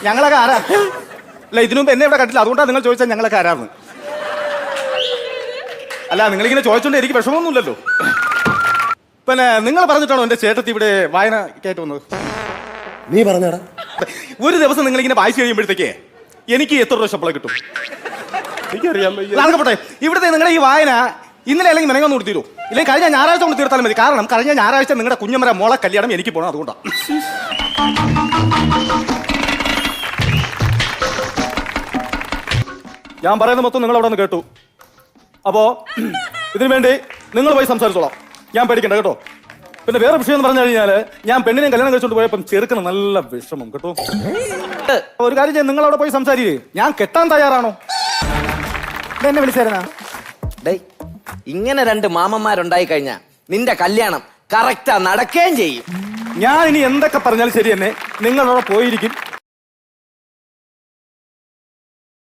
ഞങ്ങളൊക്കെ ആരാ? അല്ല, ഇതിനു മുമ്പ് എന്നെ ഇവിടെ കണ്ടില്ല, അതുകൊണ്ടാണ് നിങ്ങൾ ചോദിച്ചാൽ ഞങ്ങളൊക്കെ ആരാന്ന്. അല്ല, നിങ്ങളിങ്ങനെ ചോദിച്ചോണ്ട് എനിക്ക് വിഷമമൊന്നുമില്ലല്ലോ. പിന്നെ നിങ്ങൾ പറഞ്ഞിട്ടാണോ എന്റെ ചേട്ടത്തി ഇവിടെ വായന കയറ്റി വന്നത്? നീ പറഞ്ഞാടാ. ഒരു ദിവസം നിങ്ങളിങ്ങനെ വായിച്ചു കഴിയുമ്പോഴത്തേക്ക് എനിക്ക് എത്ര രൂപ ശമ്പളം കിട്ടും? എനിക്കറിയാം. പോട്ടെ, ഇവിടുത്തെ നിങ്ങളുടെ ഈ വായന ഇന്നലെ അല്ലെങ്കിൽ മെനങ്ങൊന്നും കൊടുത്തിരൂ, ഇല്ലെങ്കിൽ കഴിഞ്ഞ ഞായറാഴ്ച കൊണ്ട് തീർത്താലും മതി. കാരണം കഴിഞ്ഞ ഞായറാഴ്ച നിങ്ങളുടെ കുഞ്ഞമ്മര മോളെ കല്യാണം എനിക്ക് പോകണം, അതുകൊണ്ടാണ്. ഞാൻ പറയുന്നത് മൊത്തം നിങ്ങൾ അവിടെ നിന്ന് കേട്ടു. അപ്പോ ഇതിനു വേണ്ടി നിങ്ങൾ പോയി സംസാരിച്ചോളാം, ഞാൻ പേടിക്കണ്ട കേട്ടോ. പിന്നെ വേറെ വിഷയം എന്ന് പറഞ്ഞു കഴിഞ്ഞാല്, ഞാൻ പെണ്ണിനെ കല്യാണം കഴിച്ചോണ്ട് പോയപ്പം ചെറുക്കന് നല്ല വിഷമം കേട്ടോ. ഒരു കാര്യം ചെയ്യാൻ, നിങ്ങൾ അവിടെ പോയി സംസാരിക്കേ. ഞാൻ കെട്ടാൻ തയ്യാറാണോ? എന്നെ വിളിച്ചായിരുന്നാ? ഡേയ്, ഇങ്ങനെ രണ്ട് മാമന്മാരുണ്ടായി കഴിഞ്ഞാ നിന്റെ കല്യാണം കറക്റ്റാ നടക്കുകയും ചെയ്യും. ഞാൻ ഇനി എന്തൊക്കെ പറഞ്ഞാലും ശരി തന്നെ, നിങ്ങളവിടെ പോയിരിക്കും,